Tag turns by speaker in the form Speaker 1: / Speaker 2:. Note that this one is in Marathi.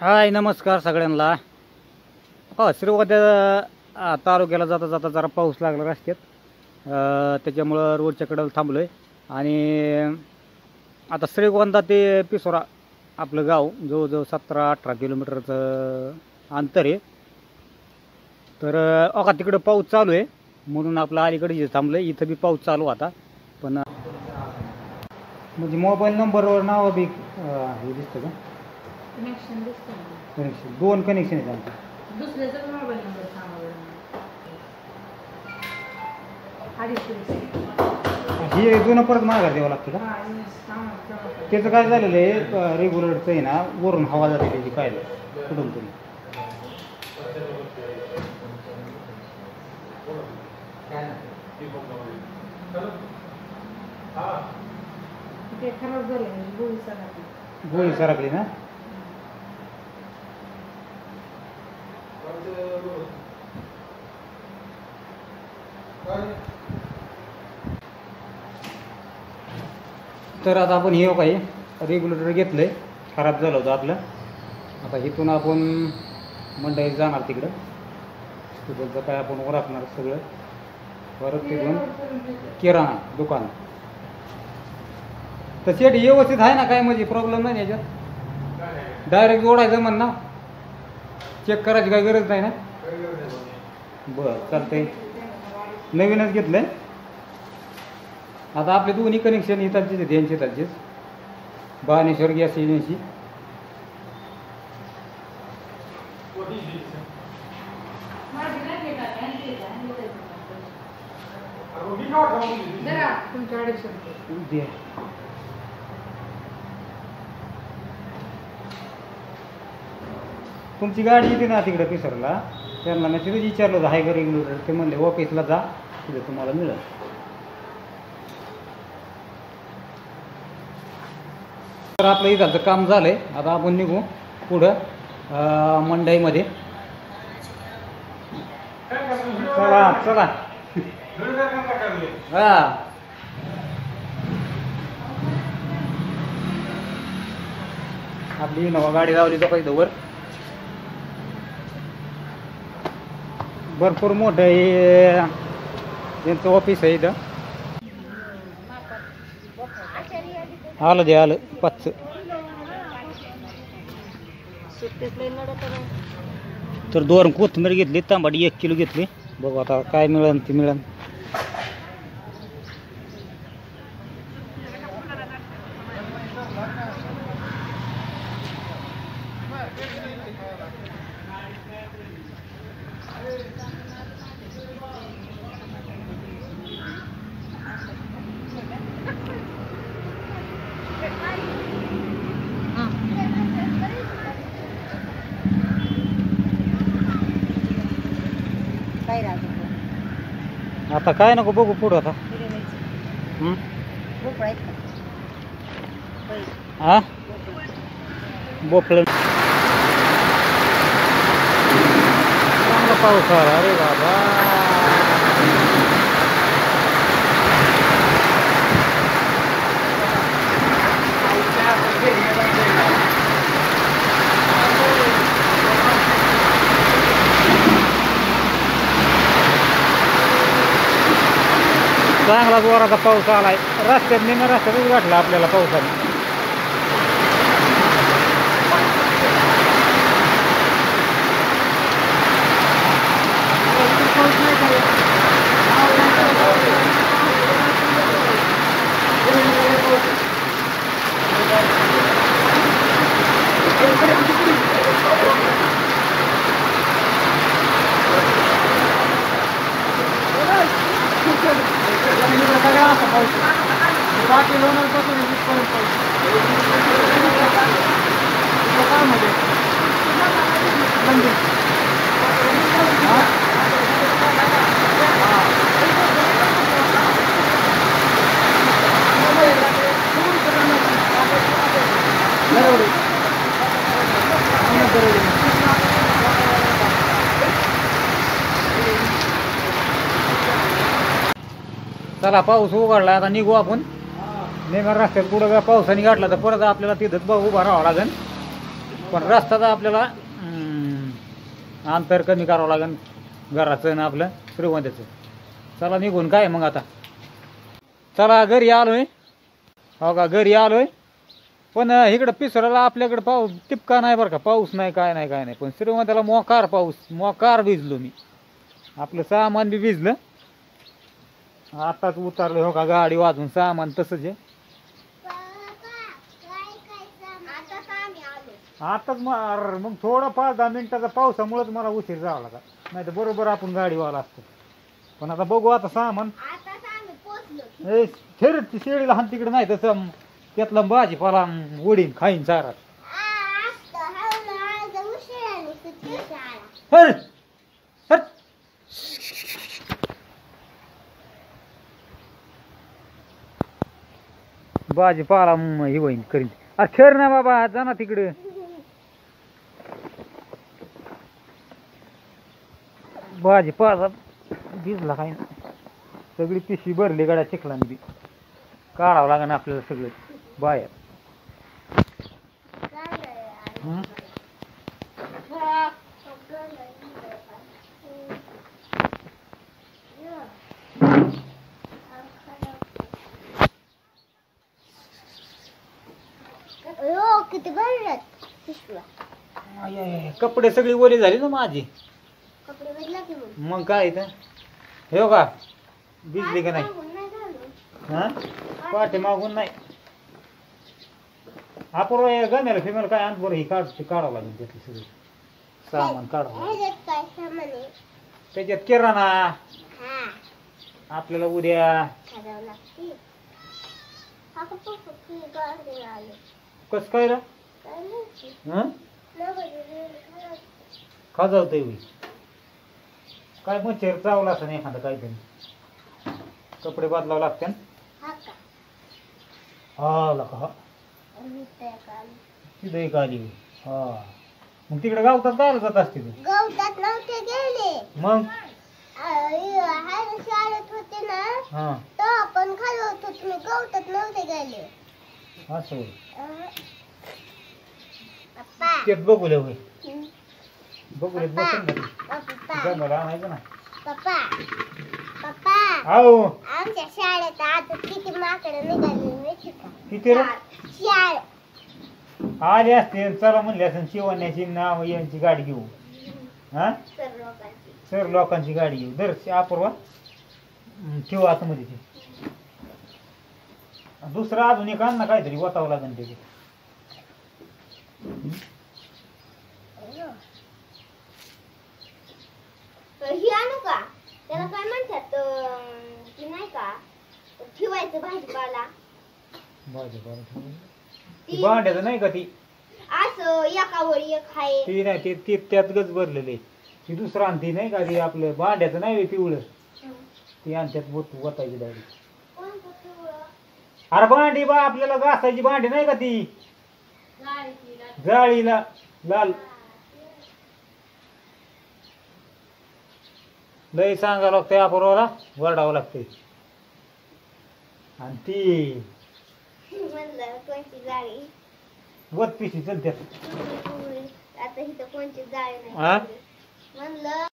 Speaker 1: हाय नमस्कार सगळ्यांना. श्रीगोंदा तालुक्याला जाता जाता जरा पाऊस लागला रस्त्यात, त्याच्यामुळं रोडच्या कडेला थांबलो आहे. आणि आता श्रीगोंदा ते पिसोरा आपलं गाव जवळजवळ 17-18 किलोमीटरचं अंतर आहे. तर तिकडं पाऊस चालू आहे म्हणून आपलं अलीकडे जे थांबलं आहे इथं बी पाऊस चालू आता. पण म्हणजे मोबाईल नंबरवर नाव बी हे दिसतं का?
Speaker 2: कनेक्शन दिसतं.
Speaker 1: कनेक्शन 2 कनेक्शन आहेत आमचे.
Speaker 2: दुसऱ्याचा मोबाईल नंबर सांगा.
Speaker 1: हे जुनं परत मागा द्यावं लागतं का? त्याचं काय झालेलं आहे, रेग्युलरचं आहे ना, वरून हवा जाते त्याची पाहिलं कुठून तरी.
Speaker 2: ते खराब झाले,
Speaker 1: गोळी सरकली ना. तर आता आपण हे काही रेग्युलेटर घेतलंय, खराब झालं होतं आपलं. आता इथून आपण मंडईत जाणार तिकडं, तिथं काय आपण ओळखणार सगळं. परत तिथून किराणा दुकान. तर शेट व्यवस्थित आहे ना, काय म्हणजे प्रॉब्लेम नाही याच्यात? डायरेक्ट जोडायचं म्हण ना, चेक करायची काही गरज नाही ना? बरं चालतंय, नवीनच घेतलंय. आता आपले दोन्ही कनेक्शन इथालचेच आहेत, यांचे इथालचेच, बाणेश्वर गॅस एजन्सी. तुमची गाडी येते ना तिकडे पिसरला, त्यांना मी तिथं विचारलं होतं हाय का रेग्युलेटर. ते म्हणले ऑफिसला जा, तिथं तुम्हाला मिळेल. तर आपलं इथं काम झालंय. आता आपण निघू पुढं मंडईमध्ये. चला चला. हा आपली इनोवा गाडी लावली तो काही वर. भरपूर मोठं हे यांचं ऑफिस आहे इथं. आलं दे आलं 5. तर 2 कोथिंबीर घेतली, तांबाटी 1 किलो घेतली. बघू आता काय मिळेल ते मिळेल. आता काय नको बघू पुढं आता. हा बोपळ चांगला पाऊस आला. अरे बाबा, चांगला जोराचा पाऊस आलाय. रस्त्यात निम्या रस्त्यातच गाठला आपल्याला पावसाने. चला पाऊस उघडला, आता निघू आपण. नेमका रस्त्यात पुढं पावसाने गाठला तर परत आपल्याला तिथंच उभा राहावं लागेल. पण रस्त्याचा आपल्याला अंतर कमी करावं लागेल घराचं ना आपलं श्रीगोंद्याचं. चला निघून काय मग आता. चला घरी आलोय. हो का घरी आलोय. पण इकडं पिसराला आपल्याकडं पाऊस टिपका नाही बरं का. पाऊस नाही काय नाही काय नाही. पण श्रीगोंद्याला मोकार पाऊस मोकार भिजलो मी. आपलं सामान बी भिजलं. आताच उतरलो हो का गाडी वाजून सामान तसंच आहे. आताच मग थोडं 5-10 मिनिटाचा पावसामुळेच मला उशीर जावा लागला. नाही तर बरोबर आपण गाडीवाला असतो. पण आता बघू आता सामान ती शेळीला हात तिकडे नाही तसं त्यातला भाजीपाला उडीन खाईन चारा. भाजीपाला ही होईन करीन. अरे खेळ ना बाबा जा ना तिकडे. भाजीपाला भिजला काय सगळी पिशवी भरली गाड्या चिखलाने बी. काढावं लागेल आपल्याला सगळं बाहेर.
Speaker 2: किती भरल्यात पिशव्या.
Speaker 1: कपडे सगळी ओली झाली ना माझी.
Speaker 2: कपडे बदला की
Speaker 1: मग काय तर हे का भिजली का नाही. हा पाठी मागून नाही. आपण गमेला फिमेल काय आण बरं ही काढावं लागेल त्यातली सगळी सामान काढावं. त्याच्यात किराणा आपल्याला उद्या कस काय रा खाजावतंय होई काय मच्छर चावला असं नाही एखादं काहीतरी. कपडे बदलावं लागते हा लका तिथं एक आली. हा मग तिकडे गावतात काय जात असते
Speaker 2: गवतात नव्हते गेले.
Speaker 1: मग
Speaker 2: शाळेत होते ना
Speaker 1: हा
Speaker 2: तो आपण खालवत होतो मी गवतात नव्हते गेले.
Speaker 1: असं होय. त्यात बघूले होय बघूले बसून जंगल आणायचं ना.
Speaker 2: पप्पा पप्पा
Speaker 1: आओ
Speaker 2: आमच्या शाळेत आता किती माकडे निघाले माहिती का.
Speaker 1: किती रे
Speaker 2: शाळेत
Speaker 1: आले असते चला म्हणले असं शिवण्याची नाव यांची गाडी घेऊ. हा सर लोकांची गाडी घेऊ दर अपूर्वा ठेवू आता मध्ये ते. दुसरं अजून एक आण ना काहीतरी वतावं लागेल त्याचे.
Speaker 2: ही आणू का त्याला काय म्हणतात की नाही का ठेवायचं भाजीपाला.
Speaker 1: भांड्याचं नाही का ती
Speaker 2: असं एकावर एक आहे
Speaker 1: ती नाही ते त्यात गच भरलेले. ती दुसरं आणती नाही का ती आपलं भांड्याचं नाही पिवळं ती आणत्यात वतायची दाडी. अरे भांडी बा आपल्याला घासायची भांडी नाही का ती जाळीला लाल लय सांगावं लागतंय अपूर्वाला वरडावं लागतंय. आणि ती
Speaker 2: म्हणलं कोणची जाळी
Speaker 1: वत पिशी चलत्यात.
Speaker 2: आता इथं कोणची जाळी
Speaker 1: हा
Speaker 2: नाही म्हणलं.